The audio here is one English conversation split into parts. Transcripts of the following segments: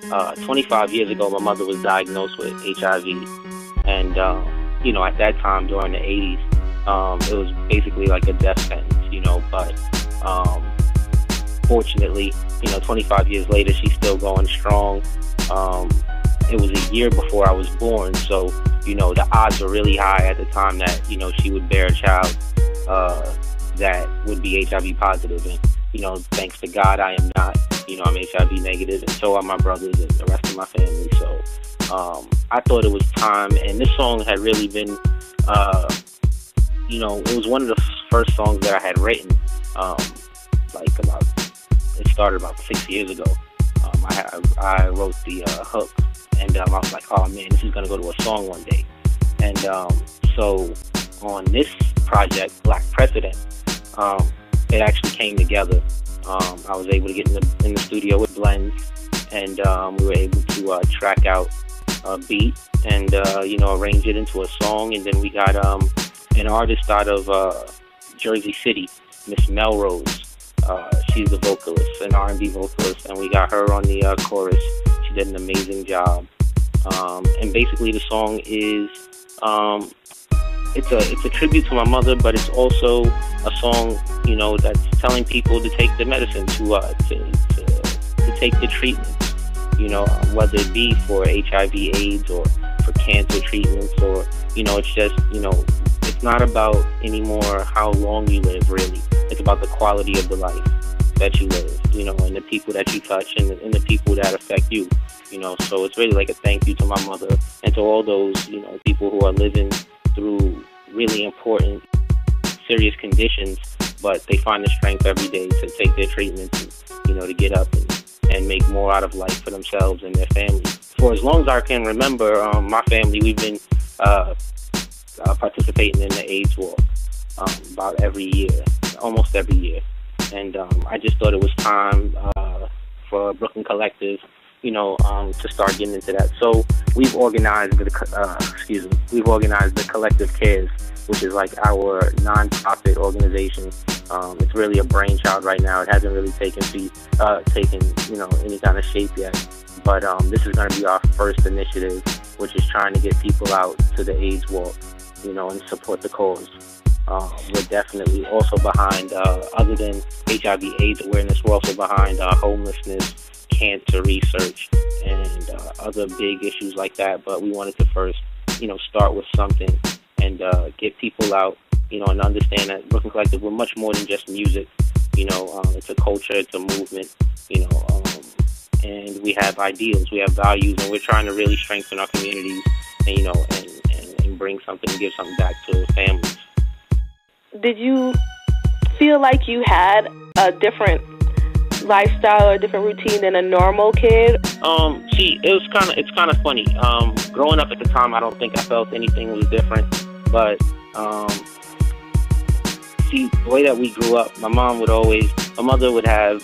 25 years ago, my mother was diagnosed with HIV. And, at that time during the 80s, it was basically like a death sentence, but fortunately, 25 years later, she's still going strong. It was a year before I was born, so, the odds were really high at the time that, she would bear a child that would be HIV positive. And, thanks to God, I am not. I'm HIV negative, and so are my brothers and the rest of my family. So I thought it was time, and this song had really been, it was one of the first songs that I had written, it started about 6 years ago. I wrote the hook, and I was like, oh man, this is going to go to a song one day. And so on this project, Black President, it actually came together. I was able to get in the studio with blends, and we were able to track out a beat and arrange it into a song. And then we got an artist out of Jersey City, Miss Melrose. She's the vocalist, an R&B vocalist, and we got her on the chorus. She did an amazing job. And basically, the song is it's a tribute to my mother, but it's also a song, that's telling people to take the medicine, to take the treatments, whether it be for HIV/AIDS or for cancer treatments, or it's just it's not about anymore how long you live. Really, it's about the quality of the life that you live, and the people that you touch, and the people that affect you, So it's really like a thank you to my mother and to all those people who are living through really important, serious conditions, but they find the strength every day to take their treatments and, to get up and make more out of life for themselves and their families. For as long as I can remember, my family, we've been participating in the AIDS walk about every year, almost every year. And I just thought it was time for Brooklyn Collectiv, to start getting into that. So we've organized the Collective Cares, which is like our non-profit organization. It's really a brainchild right now. It hasn't really taken any kind of shape yet. But this is going to be our first initiative, which is trying to get people out to the AIDS walk, and support the cause. We're definitely also behind, other than HIV/AIDS awareness, we're also behind homelessness, cancer research, and other big issues like that. But we wanted to first, start with something and get people out, and understand that Brooklyn Collectiv, we're much more than just music. It's a culture, it's a movement, and we have ideals, we have values, and we're trying to really strengthen our communities and, and bring something, give something back to families. Did you feel like you had a different lifestyle or a different routine than a normal kid? It's kind of funny. Growing up at the time, I don't think I felt anything was different. But the way that we grew up, my mother would have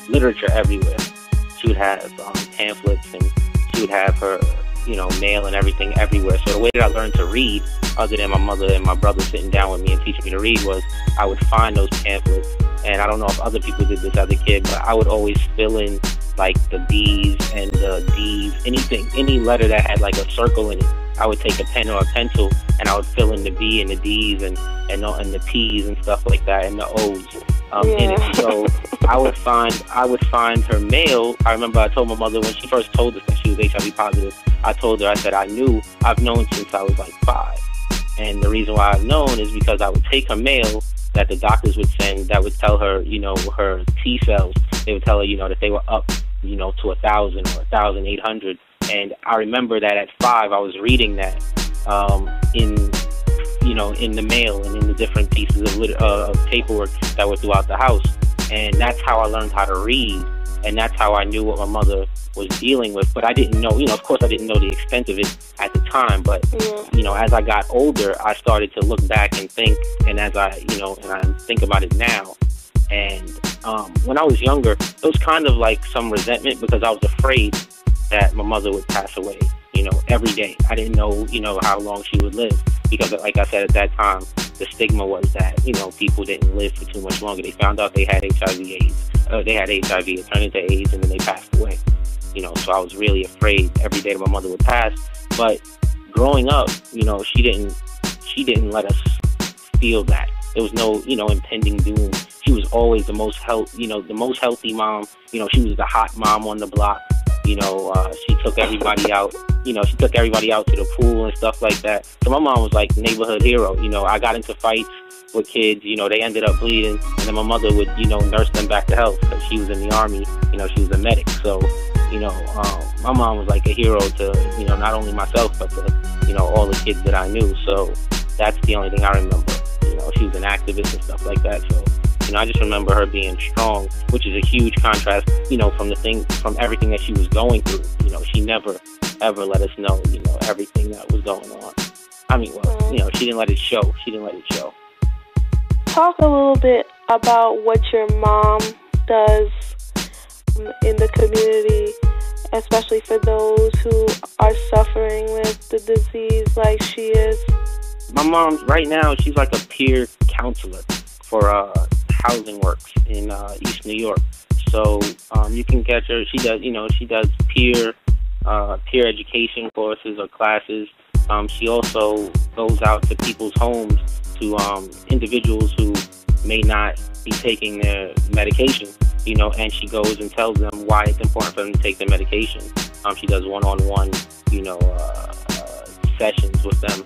literature everywhere. She would have pamphlets, and she would have her, mail and everything everywhere. So the way that I learned to read, other than my mother and my brother sitting down with me and teaching me to read, was I would find those pamphlets. And I don't know if other people did this as a kid, but I would always fill in like the B's and the D's, any letter that had like a circle in it. I would take a pen or a pencil and I would fill in the B and the D's and the P's and stuff like that, and the O's in it. So I would find her mail. I remember I told my mother when she first told us that she was HIV positive, I told her, I said, I've known since I was like 5. And the reason why I've known is because I would take her mail that the doctors would send that would tell her, her T cells, they would tell her, that they were up, to 1,000 or 1,800. And I remember that at 5, I was reading that in the mail and in the different pieces of paperwork that were throughout the house. And that's how I learned how to read. And that's how I knew what my mother was dealing with. But I didn't know, of course I didn't know the extent of it at the time. But, as I got older, I started to look back and think. And as I think about it now. And when I was younger, it was kind of like some resentment because I was afraid that my mother would pass away, every day. I didn't know, how long she would live. Because like I said, at that time, the stigma was that, people didn't live for too much longer. They found out they had HIV/AIDS. They had HIV, it turned into AIDS, and then they passed away. so I was really afraid every day that my mother would pass. But growing up, she didn't let us feel that. There was no, impending doom. She was always the most healthy mom. She was the hot mom on the block. She took everybody out. She took everybody out to the pool and stuff like that. So my mom was like neighborhood hero. I got into fights with kids. They ended up bleeding, and then my mother would, nurse them back to health because she was in the Army. She was a medic. So, my mom was like a hero to, not only myself, but to, all the kids that I knew. So that's the only thing I remember. She was an activist and stuff like that. So, I just remember her being strong, which is a huge contrast, from everything that she was going through. She never, ever let us know, everything that was going on. I mean, well, she didn't let it show. Talk a little bit about what your mom does in the community, especially for those who are suffering with the disease like she is. My mom, right now, she's like a peer counselor for Housing Works in East New York. So you can catch her. She does peer education courses or classes. She also goes out to people's homes, to individuals who may not be taking their medication, and she goes and tells them why it's important for them to take their medication. She does one-on-one, sessions with them,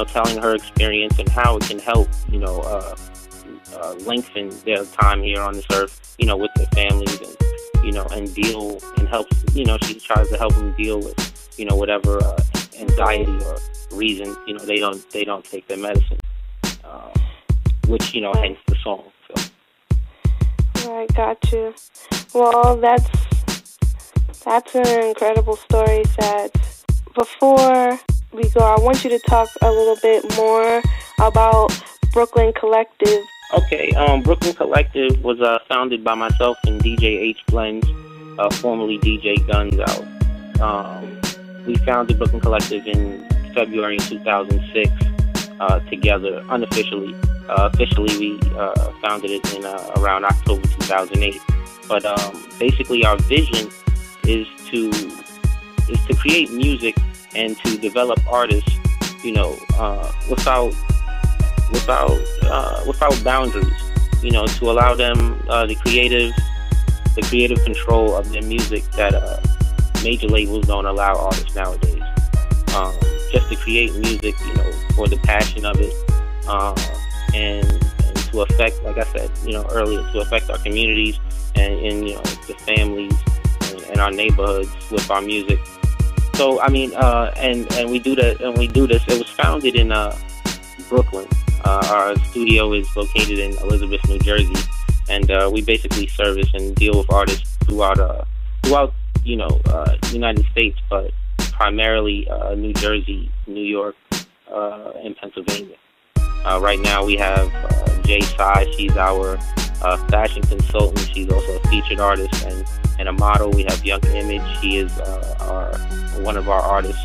telling her experience and how it can help, lengthen their time here on this earth, with their families, and deal and helps, she tries to help them deal with, whatever anxiety or reason, they don't take their medicine, which, hence the song. So. All right, got you. Well, that's an incredible story, Sag. Before we go, I want you to talk a little bit more about Brooklyn Collectiv. Okay, Brooklyn Collectiv was founded by myself and DJ H Blends, formerly DJ Guns Out. We founded Brooklyn Collectiv in February 2006 together, unofficially. Officially, we founded it in around October 2008. But basically, our vision is to create music and to develop artists, without boundaries, to allow them the creative control of their music that major labels don't allow artists nowadays. Just to create music, for the passion of it, and to affect, like I said, earlier, to affect our communities and the families and our neighborhoods with our music. So I mean, and we do that, and we do this. It was founded in Brooklyn. Our studio is located in Elizabeth, New Jersey, and we basically service and deal with artists throughout United States, but primarily New Jersey, New York, and Pennsylvania. Right now we have Jay Sai. She's our fashion consultant. She's also a featured artist and a model. We have Young Image. She is one of our artists.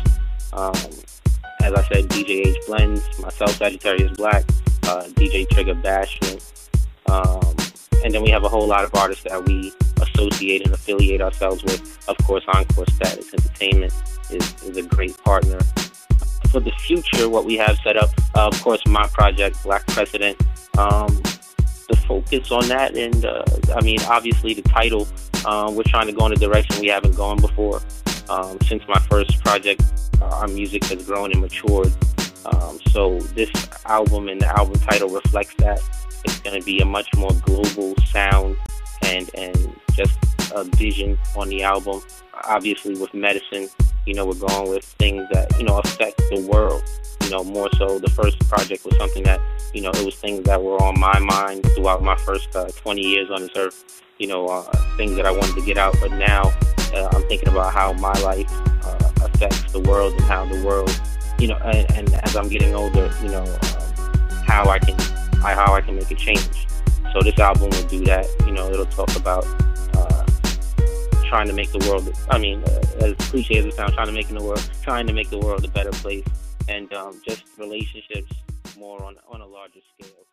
As I said, DJ H Blends, myself, Sagittarius Black, DJ Trigger Bashment, and then we have a whole lot of artists that we associate and affiliate ourselves with. Of course, Encore Status Entertainment is a great partner. For the future, what we have set up, of course, my project, Black Precedent, the focus on that, and obviously the title, we're trying to go in a direction we haven't gone before. Since my first project, our music has grown and matured. So this album and the album title reflects that. It's going to be a much more global sound and just a vision on the album. Obviously with medicine, we're going with things that, affect the world. More so the first project was something that, it was things that were on my mind throughout my first 20 years on this earth. Things that I wanted to get out. But now I'm thinking about how my life affects the world and how the world, and as I'm getting older, how I can make a change. So this album will do that. It'll talk about trying to make the world, as cliche as it sounds, trying to make the world a better place, and just relationships more on a larger scale.